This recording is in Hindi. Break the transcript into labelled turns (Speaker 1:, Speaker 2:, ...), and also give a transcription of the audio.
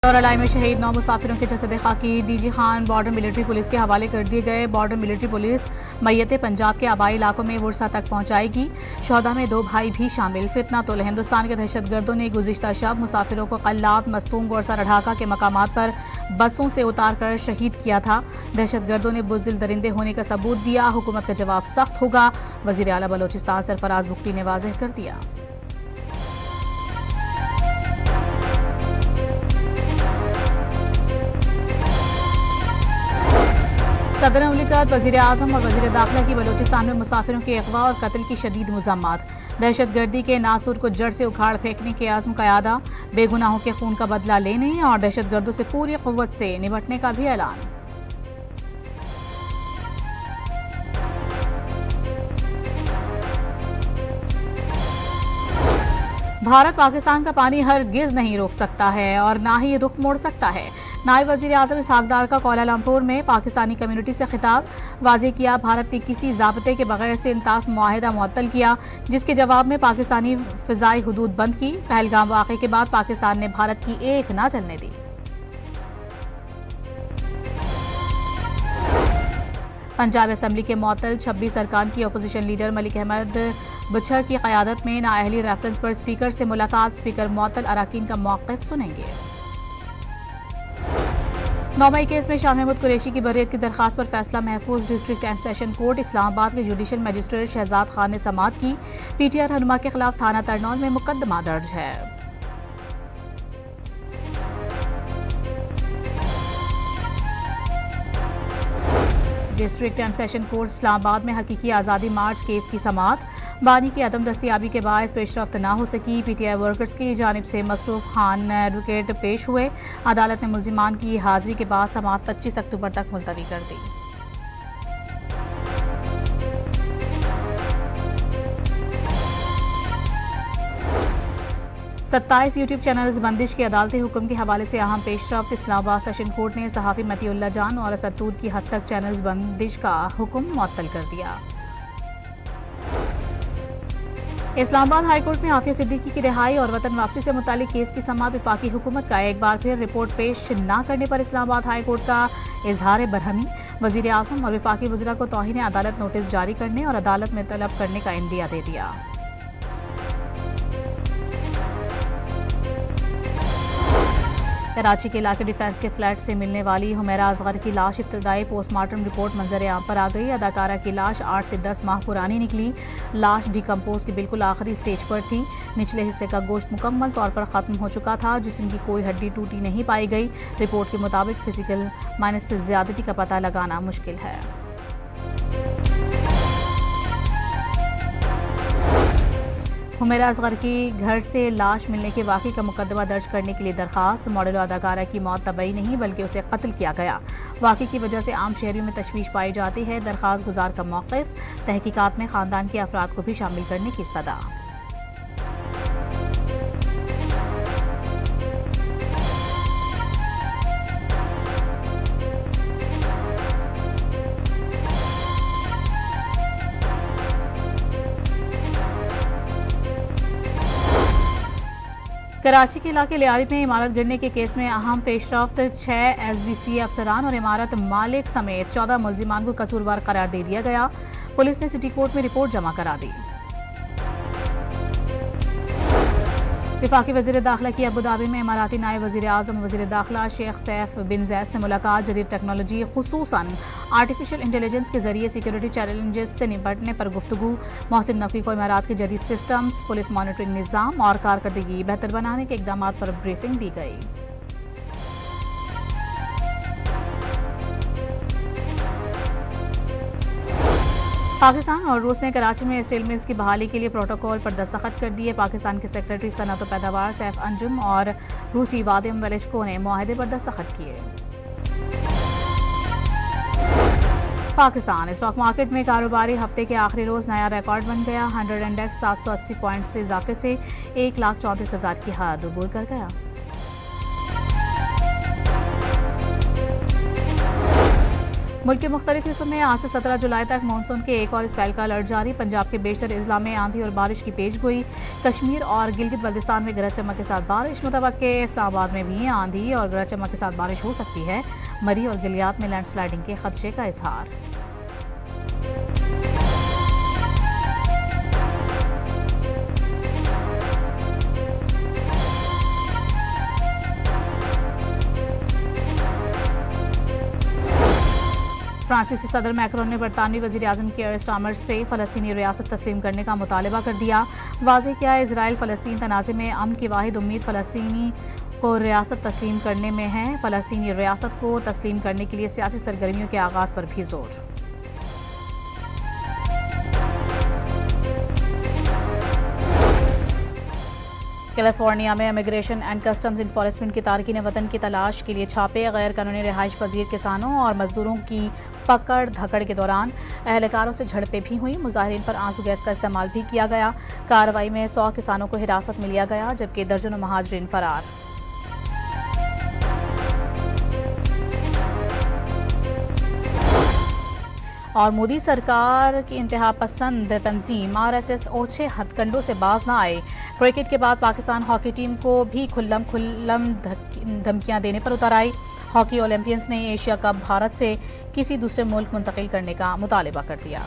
Speaker 1: और अलाई में शहीद 9 मुसाफिरों के जसद खाकी DG Khan border military police के हवाले कर दिए गए। बॉर्डर मिलिट्री पुलिस मैयत पंजाब के आबाई इलाकों में वर्सा तक पहुंचाएगी। शोहदा में 2 भाई भी शामिल। फितना तोल हिंदुस्तान के दहशतगर्दों ने गुज़िश्ता शब मुसाफिरों को कल्लात, मस्तूंग और सरढाका के मकामात पर बसों से उतार कर शहीद किया था। दहशतगर्दों ने बुज़दिल दरिंदे होने का सबूत दिया। हुकूमत का जवाब सख्त होगा, वज़ीर आला बलोचिस्तान सरफराज बुख्ती ने वाज़ेह कर दिया। सदर मुमलिकत वज़ीर आज़म और वज़ीर दाखिला की बलोचिस्तान में मुसाफिरों के अगवा और कत्ल की शदीद मुज़म्मत। दहशतगर्दी के नासूर को जड़ से उखाड़ फेंकने के आज़म का यादा। बेगुनाहों के खून का बदला लेने और दहशतगर्दों से पूरी क़ुव्वत से निपटने का भी ऐलान। भारत पाकिस्तान का पानी हरगिज़ नहीं रोक सकता है और ना ही रुख मोड़ सकता है। नायब वज़ीर आज़म इसहाक डार का कोलालमपुर में पाकिस्तानी कम्युनिटी से खिताब। वाज़ेह किया, भारत ने किसी ज़ाब्ते के बगैर से इंतास मुआहिदा मुअत्तल किया, जिसके जवाब में पाकिस्तानी फ़िज़ाई हुदूद बंद की। पहलगाम वाक़े के बाद पाकिस्तान ने भारत की एक ना चलने दी। पंजाब असम्बली के मुअत्तल 26 अरकान की अपोजिशन लीडर मलिक अहमद बछर की क़यादत में नाअहली रेफरेंस पर स्पीकर से मुलाकात। स्पीकर मुअत्तल अराकीन का मौक़िफ़ सुनेंगे। 9 मई केस में शाह महमूद कुरैशी की बर्रियत की दरख्वास्त पर फैसला महफूज। District and session court Islamabad के जुडिशल मजिस्ट्रेट शहजाद खान ने समाअत की। PTI रहनुमा के खिलाफ थाना तरनौल में मुकदमा दर्ज है। District and session court Islamabad में हकीकी आज़ादी मार्च केस की समाअत। बानी की अदम दस्तियाबी के बायस पेशरफ्त न हो सकी। PTI वर्कर्स की जानिब से मसरूफ खान एडवोकेट पेश हुए। अदालत ने मुल्जिमान की हाजिरी के बाद समाअत 25 अक्टूबर तक मुलतवी कर दी। सत्ताईस यूट्यूब चैनल्स बंदिश के अदालती हुक्म के हवाले से अहम पेशरफ्त। इस्लामाबाद सेशन कोर्ट ने सहाफ़ी मतीउल्लाह जान और असदूद की हद तक चैनल्स बंदिश का हुक्म मुअत्तल कर दिया। इस्लामाबाद हाईकोर्ट में आफिया सिद्दीकी की रिहाई और वतन वापसी से मुतालिक केस की समाअत। वफाकी हुकूमत का एक बार फिर रिपोर्ट पेश न करने पर इस्लामाबाद हाईकोर्ट का इजहार बरहमी। वज़ीर आज़म और वफाकी वज़रा को तौहीन अदालत नोटिस जारी करने और अदालत में तलब करने का इंदिया दे दिया। कराची के इलाके डिफेंस के फ्लैट से मिलने वाली हुमैरा असगर की लाश इब्तदाई पोस्टमार्टम रिपोर्ट मंजर आम पर आ गई। अदाकारा की लाश 8 से 10 माह पुरानी निकली। लाश डिकम्पोज की बिल्कुल आखिरी स्टेज पर थी। निचले हिस्से का गोश्त मुकम्मल तौर पर ख़त्म हो चुका था। जिस्म की कोई हड्डी टूटी नहीं पाई गई। रिपोर्ट के मुताबिक फिजिकल माइनस से ज़्यादती का पता लगाना मुश्किल है। हुमैरा असगर की घर से लाश मिलने के वाक़े का मुकदमा दर्ज करने के लिए दरखास्त। मॉडल अदाकारा की मौत तबई नहीं बल्कि उसे कत्ल किया गया। वाक़े की वजह से आम शहरियों में तशवीश पाई जाती है। दरखास्त गुजार का मौक़िफ़। तहकीकात में ख़ानदान के अफराद को भी शामिल करने की इस्तदा। कराची के इलाके लियारी में इमारत गिरने के केस में अहम पेशरफ्त। 6 SBC अफसरान और इमारत मालिक समेत 14 मुल्जिमान को कसूरवार करार दे दिया गया। पुलिस ने सिटी कोर्ट में रिपोर्ट जमा करा दी। वफाकी वज़ीर दाखिला की अबूधाबी में इमाराती नायब वज़ीर आज़म वज़ीर दाखिला शेख सैफ बिन ज़ैद से मुलाकात। जदीद टेक्नोलॉजी खुसूसन आर्टिफिशियल इंटेलिजेंस के जरिए सिक्योरिटी चैलेंजेस से निपटने पर गुफ्तगू। मोहसिन नकवी को इमारात के जदीद सिस्टम्स, पुलिस मॉनिटरिंग निज़ाम और कारकर्दगी बेहतर बनाने के इक़दाम पर ब्रीफिंग दी गई। पाकिस्तान और रूस ने कराची में स्टील मिल्स की बहाली के लिए प्रोटोकॉल पर दस्तखत कर दिए। पाकिस्तान के सेक्रेटरी सनअत व पैदावार सैफ अंजुम और रूसी वादिम वेलेशको ने मुआहदे पर दस्तखत किए। पाकिस्तान स्टॉक मार्केट में कारोबारी हफ्ते के आखिरी रोज नया रिकॉर्ड बन गया। 100 इंडेक्स 780 पॉइंट से इजाफे से 1,34,000 की हद अबूर कर गया। मुल्क के मुख्तलिफ हिस्सों में आज से 17 जुलाई तक मानसून के एक और स्पेल का अलर्ट जारी। पंजाब के बेशतर अजला में आंधी और बारिश की पेशगोई। कश्मीर और गिलगित बल्तिस्तान में गरज चमक के साथ बारिश। मुतवक्के इस्लामाबाद में भी आंधी और गरज चमक के साथ बारिश हो सकती है। मरी और गिलियात में लैंडस्लाइडिंग के खदशे का इजहार। फ्रांसीसी सदर मैक्रोन ने बरतानवी वज़ीर आज़म कीयर स्टारमर से फ़लस्तीनी रियासत तस्लीम करने का मुतालबा कर दिया। वाज़ेह किया इजराइल फ़लस्तीन तनाज़े में अमन की वाहिद उम्मीद फ़लस्तीनी को रियासत तस्लीम करने में है। फ़लस्तीनी रियासत को तस्लीम करने के लिए सियासी सरगर्मियों के आगाज़ पर भी जोर। कैलिफोर्निया में इमिग्रेशन एंड कस्टम्स इन्फोर्समेंट की तारकीन वतन की तलाश के लिए छापे। गैर कानूनी रिहाइश पजीर किसानों और मजदूरों की पकड़ धकड़ के दौरान अहलकारों से झड़पें भी हुई। मुजाहिरीन पर आंसू गैस का इस्तेमाल भी किया गया। कार्रवाई में 100 किसानों को हिरासत में लिया गया, जबकि दर्जनों महाजरीन फरार। और मोदी सरकार की इंतहा पसंद तंजीम RSS ओछे हथकंडों से बाज ना आए। क्रिकेट के बाद पाकिस्तान हॉकी टीम को भी खुल्लम धमकियां देने पर उतर आई। हॉकी ओलंपियंस ने एशिया कप भारत से किसी दूसरे मुल्क मुंतकिल करने का मुतालबा कर दिया।